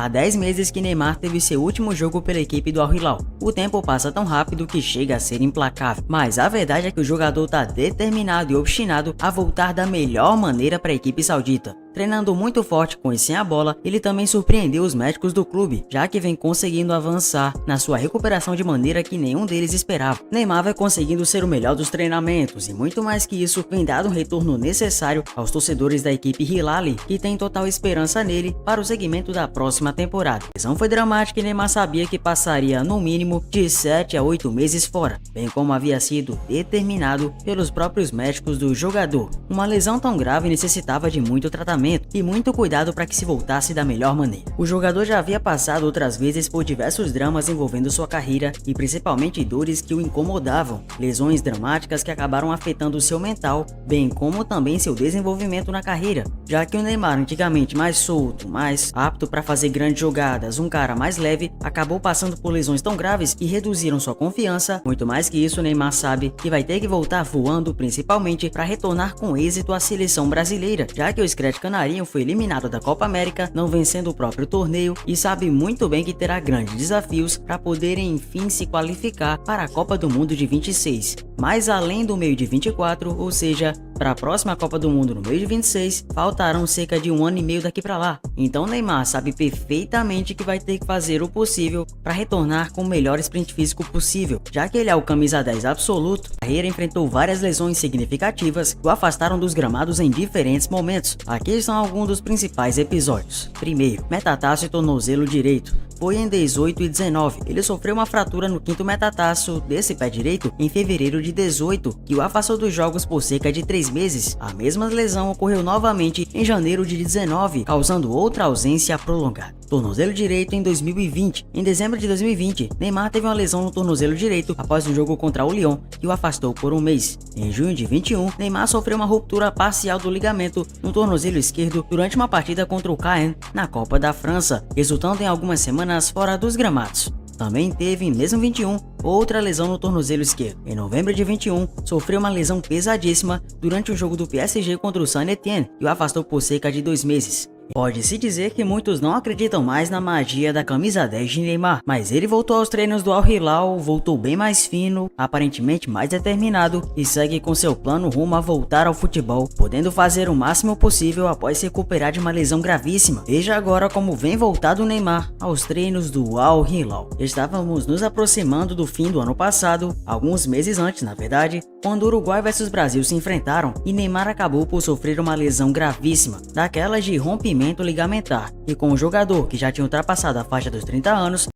Há 10 meses que Neymar teve seu último jogo pela equipe do Al Hilal. O tempo passa tão rápido que chega a ser implacável, mas a verdade é que o jogador está determinado e obstinado a voltar da melhor maneira para a equipe saudita. Treinando muito forte com e sem a bola, ele também surpreendeu os médicos do clube, já que vem conseguindo avançar na sua recuperação de maneira que nenhum deles esperava. Neymar vai conseguindo ser o melhor dos treinamentos e muito mais que isso, vem dado um retorno necessário aos torcedores da equipe Hilali, que tem total esperança nele para o segmento da próxima temporada. A lesão foi dramática e Neymar sabia que passaria no mínimo de 7 a 8 meses fora, bem como havia sido determinado pelos próprios médicos do jogador. Uma lesão tão grave necessitava de muito tratamento e muito cuidado para que se voltasse da melhor maneira. O jogador já havia passado outras vezes por diversos dramas envolvendo sua carreira e principalmente dores que o incomodavam, lesões dramáticas que acabaram afetando seu mental, bem como também seu desenvolvimento na carreira, já que o Neymar, antigamente mais solto, mais apto para fazer grandes jogadas, um cara mais leve, acabou passando por lesões tão graves que reduziram sua confiança. Muito mais que isso, o Neymar sabe que vai ter que voltar voando, principalmente para retornar com êxito à seleção brasileira, já que o Scratch Canarinho foi eliminado da Copa América, não vencendo o próprio torneio, e sabe muito bem que terá grandes desafios para poderem enfim se qualificar para a Copa do Mundo de 26. Mas além do meio de 24, ou seja, para a próxima Copa do Mundo no meio de 26, faltarão cerca de 1 ano e meio daqui para lá. Então Neymar sabe perfeitamente que vai ter que fazer o possível para retornar com o melhor sprint físico possível, já que ele é o camisa 10 absoluto. A carreira enfrentou várias lesões significativas que o afastaram dos gramados em diferentes momentos. Aqui são alguns dos principais episódios. Primeiro, metatarso e tornozelo direito. Foi em 18 e 19. Ele sofreu uma fratura no quinto metatarso desse pé direito em fevereiro de 18, que o afastou dos jogos por cerca de 3 meses. A mesma lesão ocorreu novamente em janeiro de 19, causando outra ausência prolongada. Tornozelo direito em 2020. Em dezembro de 2020, Neymar teve uma lesão no tornozelo direito após um jogo contra o Lyon, que o afastou por um mês. Em junho de 21, Neymar sofreu uma ruptura parcial do ligamento no tornozelo esquerdo durante uma partida contra o Caen na Copa da França, resultando em algumas semanas fora dos gramados. Também teve, em mesmo 21, outra lesão no tornozelo esquerdo. Em novembro de 21, sofreu uma lesão pesadíssima durante um jogo do PSG contra o Saint-Étienne e o afastou por cerca de 2 meses. Pode-se dizer que muitos não acreditam mais na magia da camisa 10 de Neymar, mas ele voltou aos treinos do Al Hilal, voltou bem mais fino, aparentemente mais determinado e segue com seu plano rumo a voltar ao futebol, podendo fazer o máximo possível após se recuperar de uma lesão gravíssima. Veja agora como vem voltado o Neymar aos treinos do Al Hilal. Estávamos nos aproximando do fim do ano passado, alguns meses antes na verdade, quando Uruguai vs Brasil se enfrentaram e Neymar acabou por sofrer uma lesão gravíssima, daquelas de rompimento ligamentar, e com o jogador que já tinha ultrapassado a faixa dos 30 anos,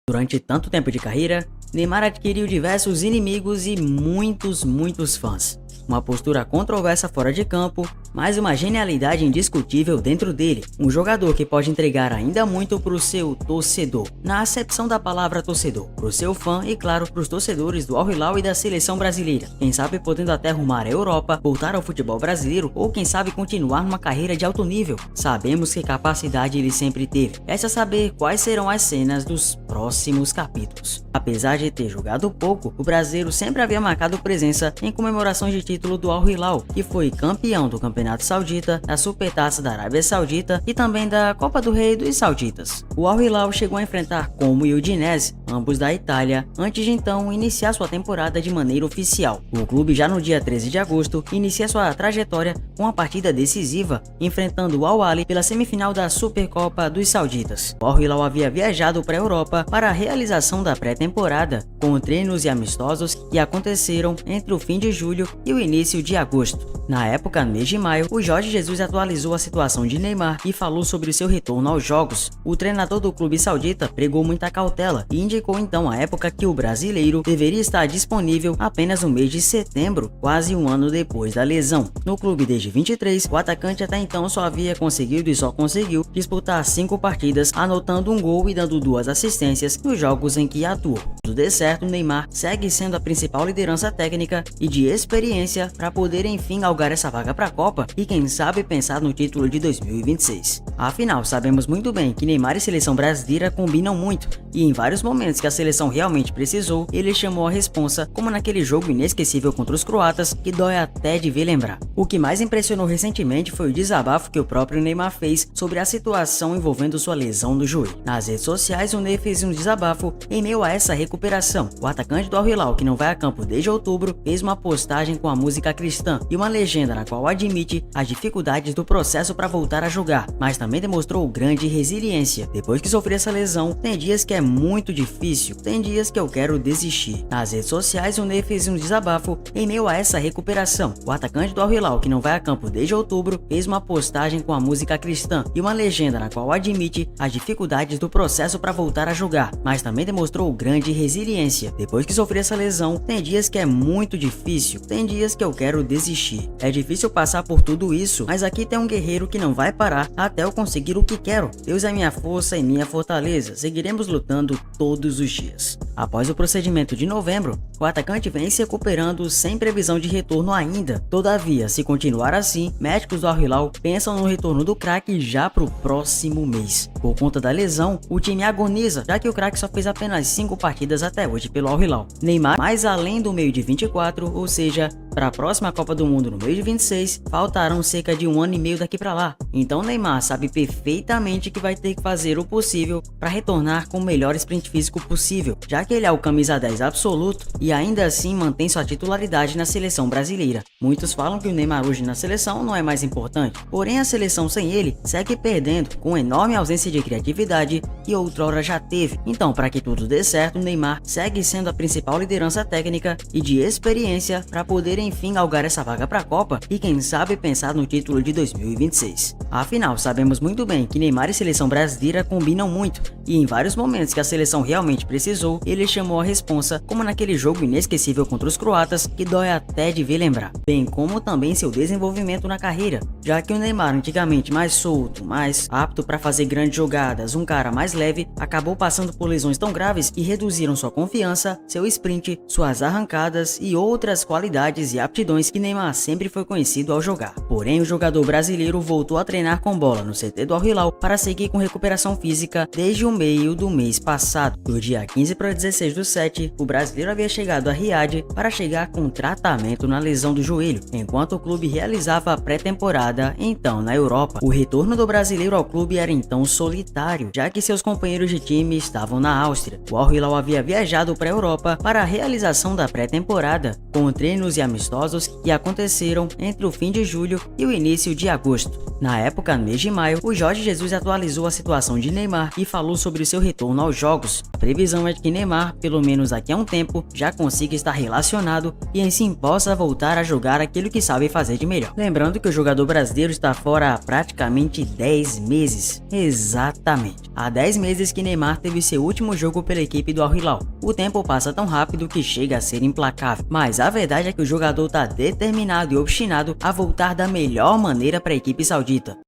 durante tanto tempo de carreira, Neymar adquiriu diversos inimigos e muitos fãs. Uma postura controversa fora de campo, mas uma genialidade indiscutível dentro dele. Um jogador que pode entregar ainda muito para o seu torcedor, na acepção da palavra torcedor, para o seu fã e claro para os torcedores do Al Hilal e da seleção brasileira. Quem sabe podendo até rumar a Europa, voltar ao futebol brasileiro ou quem sabe continuar numa carreira de alto nível. Sabemos que capacidade ele sempre teve. Resta saber quais serão as cenas dos próximos capítulos. Apesar de ter jogado pouco, o brasileiro sempre havia marcado presença em comemorações de título do Al Hilal, que foi campeão do Campeonato Saudita, da Supertaça da Arábia Saudita e também da Copa do Rei dos Sauditas. O Al Hilal chegou a enfrentar Como e Udinese, ambos da Itália, antes de então iniciar sua temporada de maneira oficial. O clube já no dia 13 de agosto inicia sua trajetória com uma partida decisiva, enfrentando o Al Ahly pela semifinal da Supercopa dos Sauditas. O Al Hilal havia viajado para a Europa para a realização da pré-temporada, com treinos e amistosos que aconteceram entre o fim de julho e o início de agosto. Na época, no mês de maio, o Jorge Jesus atualizou a situação de Neymar e falou sobre o seu retorno aos jogos. O treinador do clube saudita pregou muita cautela e indicou então à época que o brasileiro deveria estar disponível apenas no mês de setembro, quase um ano depois da lesão. No clube desde 23, o atacante até então só havia conseguido e só conseguiu disputar 5 partidas, anotando um gol e dando 2 assistências nos jogos em que atuou. Se tudo der certo, Neymar segue sendo a principal liderança técnica e de experiência resiliência para poder enfim galgar essa vaga para a Copa e quem sabe pensar no título de 2026. Afinal, sabemos muito bem que Neymar e seleção brasileira combinam muito e em vários momentos que a seleção realmente precisou, ele chamou a responsa, como naquele jogo inesquecível contra os croatas que dói até de ver lembrar. O que mais impressionou recentemente foi o desabafo que o próprio Neymar fez sobre a situação envolvendo sua lesão no joelho. Nas redes sociais, o Ney fez um desabafo em meio a essa recuperação. O atacante do Al Hilal, que não vai a campo desde outubro, fez uma postagem com a música cristã e uma legenda na qual admite as dificuldades do processo para voltar a jogar, mas também demonstrou grande resiliência. Depois que sofri essa lesão, tem dias que é muito difícil, tem dias que eu quero desistir. Nas redes sociais, o Ney fez um desabafo em meio a essa recuperação. O atacante do Al Hilal, que não vai a campo desde outubro, fez uma postagem com a música cristã e uma legenda na qual admite as dificuldades do processo para voltar a jogar, mas também demonstrou grande resiliência. Depois que sofri essa lesão, tem dias que é muito difícil, tem dias que eu quero desistir. É difícil passar por tudo isso, mas aqui tem um guerreiro que não vai parar até eu conseguir o que quero. Deus é minha força e minha fortaleza, seguiremos lutando todos os dias. Após o procedimento de novembro, o atacante vem se recuperando sem previsão de retorno ainda. Todavia, se continuar assim, médicos do Al Hilal pensam no retorno do craque já para o próximo mês. Por conta da lesão, o time agoniza, já que o craque só fez apenas 5 partidas até hoje pelo Al Hilal. Neymar, mais além do meio de 24, ou seja, para a próxima Copa do Mundo no meio de 26, faltarão cerca de 1 ano e meio daqui para lá. Então Neymar sabe perfeitamente que vai ter que fazer o possível para retornar com o melhor sprint físico possível, já que ele é o camisa 10 absoluto e ainda assim mantém sua titularidade na seleção brasileira. Muitos falam que o Neymar hoje na seleção não é mais importante, porém a seleção sem ele segue perdendo, com enorme ausência de criatividade que outrora já teve. Então, para que tudo dê certo, o Neymar segue sendo a principal liderança técnica e de experiência para poder enfim galgar essa vaga para a Copa e quem sabe pensar no título de 2026. Afinal, sabemos muito bem que Neymar e seleção brasileira combinam muito e em vários momentos que a seleção realmente precisou, ele chamou a responsa, como naquele jogo inesquecível contra os croatas que dói até de ver lembrar, bem como também seu desenvolvimento na carreira, já que o Neymar, antigamente mais solto, mais apto para fazer grandes jogadas, um cara mais leve, acabou passando por lesões tão graves que reduziram sua confiança, seu sprint, suas arrancadas e outras qualidades e aptidões que Neymar sempre foi conhecido ao jogar. Porém, o jogador brasileiro voltou a treinar com bola no CT do Al Hilal para seguir com recuperação física desde o meio do mês passado. Do dia 15 para 16/7, o brasileiro havia chegado a Riad para chegar com tratamento na lesão do joelho, enquanto o clube realizava a pré-temporada então na Europa. O retorno do brasileiro ao clube era então solitário, já que seus companheiros de time estavam na Áustria. O Al Hilal havia viajado para a Europa para a realização da pré-temporada, com treinos e amistosos que aconteceram entre o fim de julho e o início de agosto. Na época, no mês de maio, o Jorge Jesus atualizou a situação de Neymar e falou sobre seu retorno aos jogos. A previsão é de que Neymar, pelo menos daqui a um tempo, já consiga estar relacionado e assim possa voltar a jogar aquilo que sabe fazer de melhor. Lembrando que o jogador brasileiro está fora há praticamente 10 meses. Exatamente. Há 10 meses que Neymar teve seu último jogo pela equipe do Al Hilal. O tempo passa tão rápido que chega a ser implacável, mas a verdade é que o jogador está determinado e obstinado a voltar da melhor maneira para a equipe saudita.